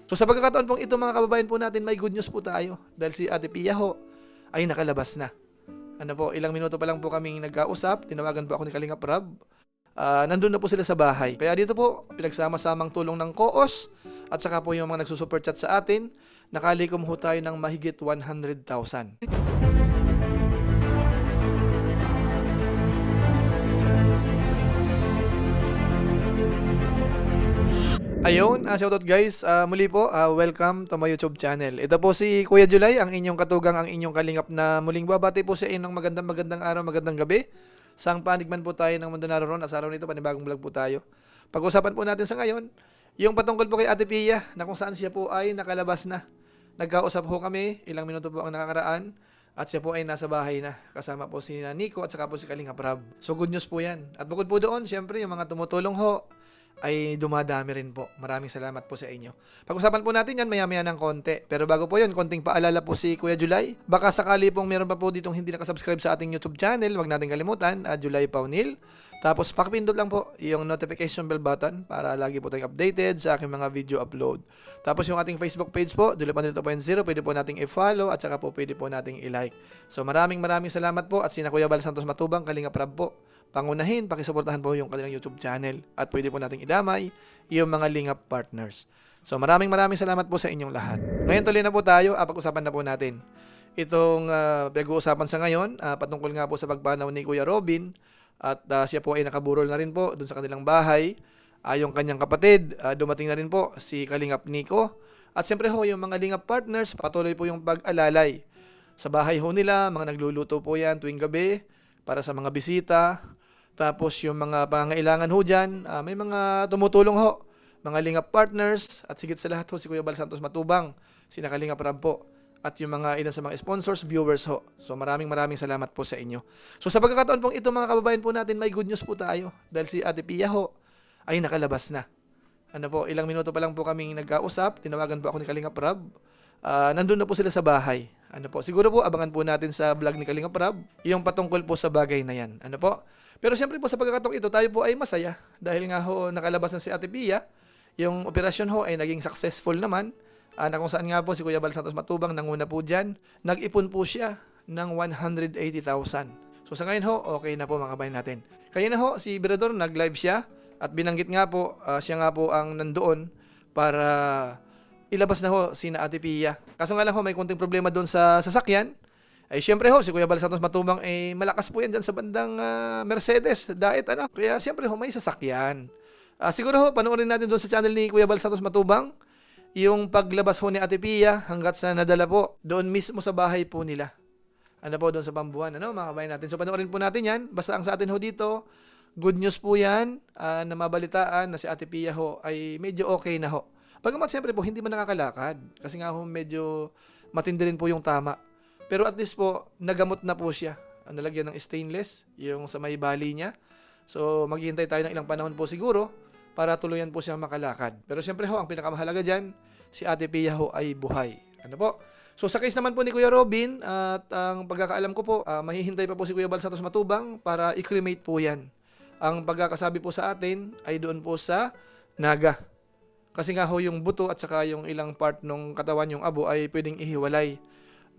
So sa pagkakataon pong ito mga kababayan po natin, may good news po tayo. Dahil si Ate Pia ho ay nakalabas na. Ano po, ilang minuto pa lang po kaming nagkausap. Tinawagan po ako ni Kalingap Rab. Nandun na po sila sa bahay. Kaya dito po, pinagsama-samang tulong ng COOS at saka po yung mga nagsusuper chat sa atin. Nakalikom ho tayo ng mahigit 100,000. Ayun, shoutout guys. Muli po, welcome to my YouTube channel. Ito po si Kuya July, ang inyong katugang, ang inyong kalingap na muling babati po sa inyo ng magandang araw, magandang gabi. Sang panig man po tayo ng mundo naroon at sa araw nito, panibagong vlog po tayo. Pag-usapan po natin sa ngayon, yung patungkol po kay Ate Pia, na kung saan siya po ay nakalabas na. Nagkausap po kami, ilang minuto po ang nakakaraan, at siya po ay nasa bahay na. Kasama po si Nico at saka po si Kalingap Rab. So good news po yan. At bukod po doon, syempre yung mga tumutulong ho, ay dumadami rin po. Maraming salamat po sa inyo. Pag-usapan po natin yan maya-maya ng konti. Pero bago po yun, konting paalala po si Kuya July. Baka sakali pong meron pa po ditong hindi nakasubscribe sa ating YouTube channel, wag natin kalimutan, July Paunil. Tapos pakipindot lang po yung notification bell button para lagi po tayong updated sa aking mga video upload. Tapos yung ating Facebook page po, July Paunil 2.0, pwede po nating i-follow at saka po pwede po nating i-like. So maraming salamat po at sina Kuya Bal Santos Matubang, Kalingap Rab po. Pangunahin, pakisuportahan po yung kanilang YouTube channel at pwede po nating idamay yung mga Lingap partners. So maraming salamat po sa inyong lahat. Ngayon tuloy na po tayo, pag-usapan na po natin itong pag-uusapan sa ngayon, patungkol nga po sa pagpanaw ni Kuya Robin at siya po ay nakaburol na rin po dun sa kanilang bahay. Yung kanyang kapatid, dumating na rin po si Kalingap Nico at siyempre ho yung mga Lingap partners, patuloy po yung pag-alalay sa bahay ho nila, mga nagluluto po yan tuwing gabi para sa mga bisita. Tapos yung mga pangangailangan ho dyan, may mga tumutulong ho, mga Lingap partners, at sigit sa lahat ho si Kuya Bal Santos Matubang, si Kalingap Rab po, at yung mga ilan sa mga sponsors, viewers ho. So maraming salamat po sa inyo. So sa pagkakataon pong ito mga kababayan po natin, may good news po tayo, dahil si Ate Pia ho ay nakalabas na. Ano po, ilang minuto pa lang po kaming nagkausap, tinawagan po ako ni Kalingap Rab. Nandun na po sila sa bahay. Ano po, siguro po abangan po natin sa vlog ni Kalingap Rab yung patungkol po sa bagay na yan. Ano po? Pero siyempre po sa pagkakataong ito, tayo po ay masaya dahil nga ho nakalabas na si Ate Pia. Yung operasyon ho ay naging successful naman. Na kung saan nga po si Kuya Bal Santos Matubang nanguna po dyan. Nag-ipon po siya ng 180,000. So sa ngayon ho, okay na po mga kabayan natin. Kaya na ho, si Berador nag-live siya at binanggit nga po, siya nga po ang nandoon para ilabas na ho si Ate Pia. Kaso nga lang ho, may konting problema doon sa sasakyan. Ay syempre ho, si Kuya Bal Santos Matubang malakas po yan dyan sa bandang Mercedes, Daet ano. Kaya syempre ho, may sasakyan. Siguro ho, panoorin natin doon sa channel ni Kuya Bal Santos Matubang yung paglabas ho ni Ate Pia hanggat sa nadala po doon mismo sa bahay po nila. Ano po doon sa Pambuan, ano mga kabayan natin. So panoorin po natin yan. Basta ang sa atin ho dito, good news po yan na mabalitaan na si Ate Pia ho ay medyo okay na ho. Bagamat siyempre po, hindi man nakakalakad. Kasi nga ho, medyo matindi rin po yung tama. Pero at least po, nagamot na po siya. Nalagyan ng stainless, yung sa may bali niya. So, maghihintay tayo ng ilang panahon po siguro para tuluyan po siyang makalakad. Pero siyempre ho, ang pinakamahalaga dyan, si Ate Pia ho ay buhay. Ano po? So, sa case naman po ni Kuya Robin, at ang pagkakaalam ko po, mahihintay pa po si Kuya Bal Santos Matubang para i-cremate po yan. Ang pagkakasabi po sa atin ay doon po sa Naga. Kasi nga ho, yung buto at saka yung ilang part ng katawan, yung abo, ay pwedeng ihiwalay.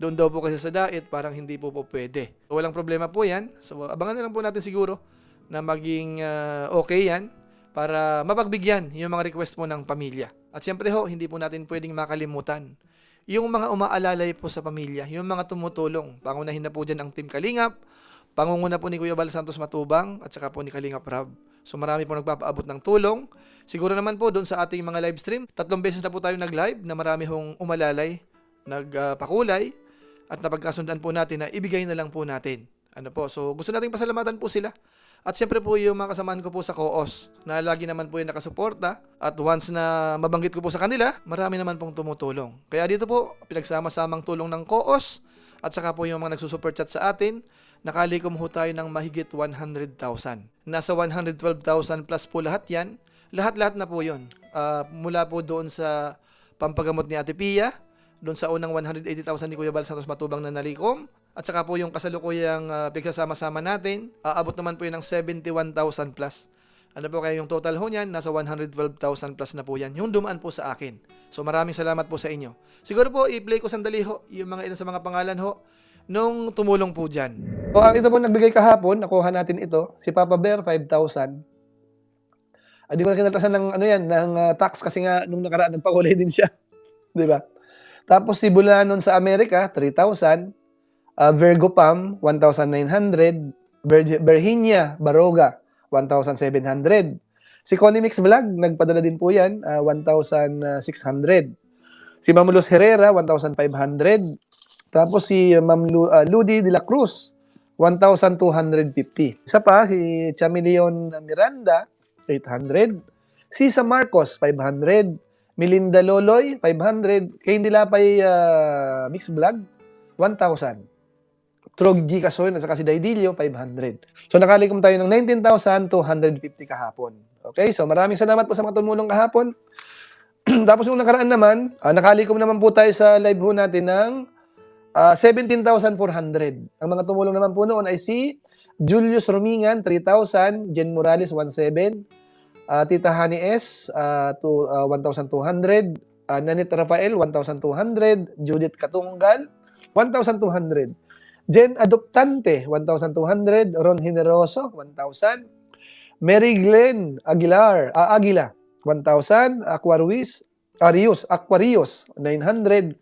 Doon daw po kasi sa Daet, parang hindi po pwede. So, walang problema po yan. So, abangan na lang po natin siguro na maging okay yan para mapagbigyan yung mga request po ng pamilya. At siyempre ho, hindi po natin pwedeng makalimutan yung mga umaalalay po sa pamilya, yung mga tumutulong. Pangunahin na po dyan ang Team Kalingap, pangunguna po ni Kuya Bal Santos Matubang at saka po ni Kalingap Rab. So marami po nagpapaabot ng tulong. Siguro naman po doon sa ating mga live stream, 3 beses na po tayo nag-live na marami hong umalalay, nagpakulay, at napagkasundan po natin na ibigay na lang po natin. Ano po? So gusto nating pasalamatan po sila. At siyempre po yung mga kasamahan ko po sa COOS na lagi naman po yung nakasuporta. At once na mabanggit ko po sa kanila, marami naman pong tumutulong. Kaya dito po, pinagsama-samang tulong ng COOS at saka po yung mga nagsusuper chat sa atin, nakalikom ho tayo ng mahigit 100,000. Nasa 112,000 plus po lahat yan. Lahat-lahat na po yun. Mula po doon sa pampagamot ni Ate Pia, doon sa unang 180,000 ni Kuya Bal Santos Matubang na nalikom, at saka po yung kasalukuyang pinagsasama-sama natin, aabot naman po yun ng 71,000 plus Ano po kaya yung total ho niyan? Nasa 112,000 plus na po yan. Yung dumaan po sa akin. So maraming salamat po sa inyo. Siguro po, i-play ko sandali ho yung mga ilan sa mga pangalan ho nung tumulong po dyan. So, ito po nagbigay kahapon. Nakuha natin ito. Si Papa Bear, 5,000. Hindi ko na kinatasan ng, ng tax kasi nga nung nakaraan nagpakulay din siya. Di ba? Tapos si Bulanon sa Amerika, 3,000. Virgo Pam, 1,900. Virginia Baroga, 1,700. Si Connie Mix Vlog, nagpadala din po yan, 1,600. Si Ma'am Luz Herrera, 1,500. Tapos si Ma'am Ludi de la Cruz, 1,250. Isa pa, si Chameleon Miranda, 800. Sisa Marcos, 500. Melinda Loloy, 500. Kay Dilapay Mix Vlog, 1,000. Trog G. Kasoy at saka si Daidilio, 500. So nakalikom tayo ng 19,250 kahapon. Okay, so maraming salamat po sa mga tumulong kahapon. Tapos yung nakaraan naman, nakalikom naman po tayo sa live ho natin ng 17,400. Ang mga tumulong naman po noon ay si Julius Romingan, 3,000. Jen Morales, 1,700. Tita Hani S, 1,200. Nanit Rafael, 1,200. Judith Katunggal, 1,200. Jen Adoptante, 1,200. Ron Generoso, 1,000. Mary Glenn Aguila, 1,000. Aquarius, 900.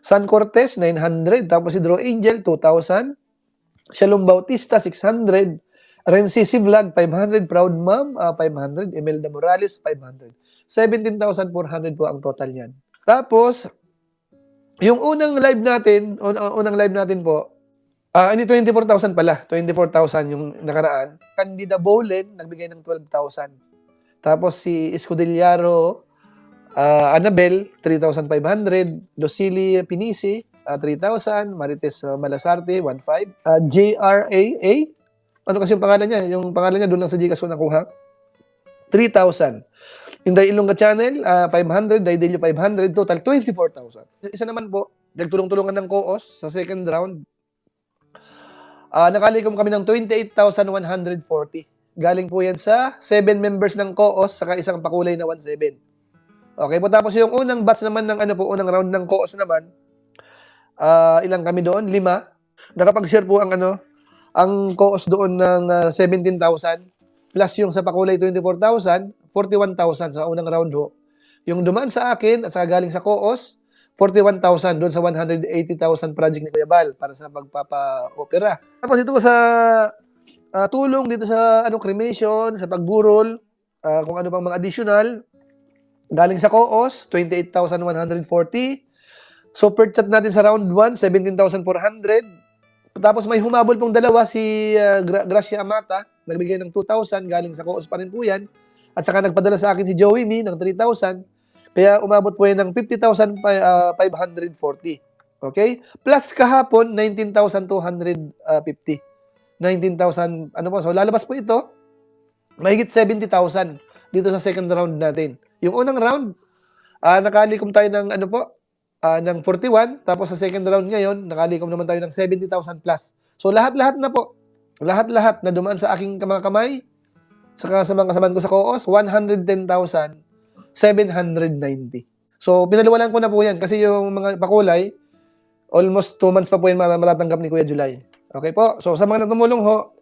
San Cortez, 900. Tapos si Drew Angel, 2,000. Shalom Bautista, 600. Rencisi Vlog, 500. Proud Mom, 500. Imelda Morales, 500. 17,400 po ang total niyan. Tapos, yung unang live natin po, hindi 24,000 pala. 24,000 yung nakaraan. Candida Bowlen, nagbigay ng 12,000. Tapos si Escudillaro, Annabel, 3,500. Lucili Pinisi, 3,000. Marites Malasarte, 1,500. JRAA, ano kasi yung pangalan niya? Yung pangalan niya doon lang sa Gcash ko nakuha. 3,000. Yung Ilongga Channel, 500. Daidelio, 500. Total, 24,000. Isa naman po, nagtulong-tulungan ng COOS sa second round. Nakalikom kami ng 28,140. Galing po yan sa 7 members ng COOS saka isang pakulay na 1,700. Okay po, tapos yung unang batch naman ng unang round ng COOS naman, ilang kami doon? 5. Nakapag-share po ang COOS doon ng 17,000 plus yung sa pakulay 24,000, 41,000 sa unang round ho. Yung dumaan sa akin at saka galing sa COOS, 41,000 doon sa 180,000 project ni Kuya Bal para sa pagpapa-opera. Tapos ito sa tulong dito sa cremation, sa pagburol, kung ano pang mga additional, galing sa COOS, 28,140. Super chat natin sa round 1, 17,400. Tapos may humabol pong dalawa, si Gracia Amata, nagbigay ng 2,000, galing sa COOS pa rin po yan. At saka nagpadala sa akin si Joey Mi ng 3,000. Kaya umabot po yan ng 50,540. Okay? Plus kahapon, 19,250. 19,000, so lalabas po ito, mahigit 70,000 dito sa second round natin. Yung unang round, nakalikom tayo ng ng 41, tapos sa second round ngayon, nakalikom naman tayo ng 70,000 plus. So lahat-lahat na po, lahat-lahat na dumaan sa aking mga kamay, saka sa mga kasamaan ko sa COOS, 110,790. So pinaliwalan ko na po yan kasi yung mga pakulay, almost 2 months pa po yan matatanggap ni Kuya July. Okay po? So sa mga natumulong ho,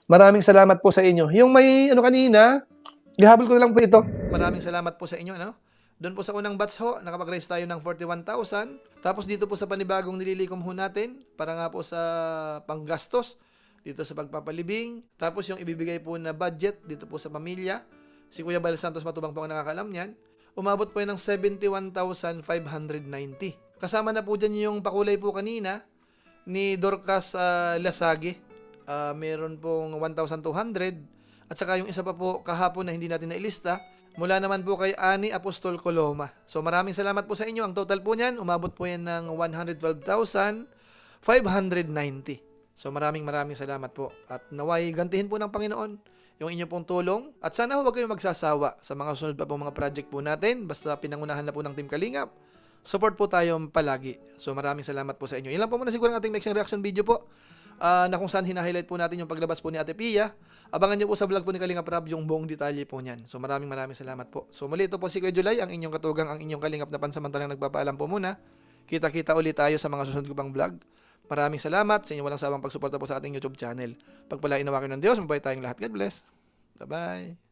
maraming salamat po sa inyo. Yung may kanina, ihabol ko na lang po ito. Maraming salamat po sa inyo, Doon po sa unang batch ho, nakapag-raise tayo ng 41,000. Tapos dito po sa panibagong nililikom ho natin, para nga po sa panggastos, dito sa pagpapalibing. Tapos yung ibibigay po na budget dito po sa pamilya. Si Kuya Bal Santos Matubang po ang nakakalam niyan. Umabot po yan ng 71,590. Kasama na po dyan yung pakulay po kanina ni Dorcas Lasage. Meron pong 1,200. At saka yung isa pa po kahapon na hindi natin nailista, mula naman po kay Ani Apostol Coloma. So maraming salamat po sa inyo. Ang total po niyan, umabot po yan ng 112,590. So maraming salamat po. At naway gantihin po ng Panginoon yung inyo pong tulong. At sana huwag kayong magsasawa sa mga sunod pa pong mga project po natin. Basta pinangunahan na po ng Team Kalingap. Support po tayo palagi. So maraming salamat po sa inyo. Yan lang po muna siguro ang ating next reaction video po. na kung saan hina-highlight po natin yung paglabas po ni Ate Pia. Abangan niyo po sa vlog po ni Kalingap Rab yung buong detalye po niyan. So maraming salamat po. So muli ito po si Kuya July, ang inyong katugang, ang inyong kalingap na pansamantalang nagpapaalam po muna. Kita-kita ulit tayo sa mga susunod ko pang vlog. Maraming salamat sa inyong walang sawang pagsuporta po sa ating YouTube channel. Pagpalain nawa kayo ng Diyos, mabuhay tayong lahat. God bless. Bye-bye.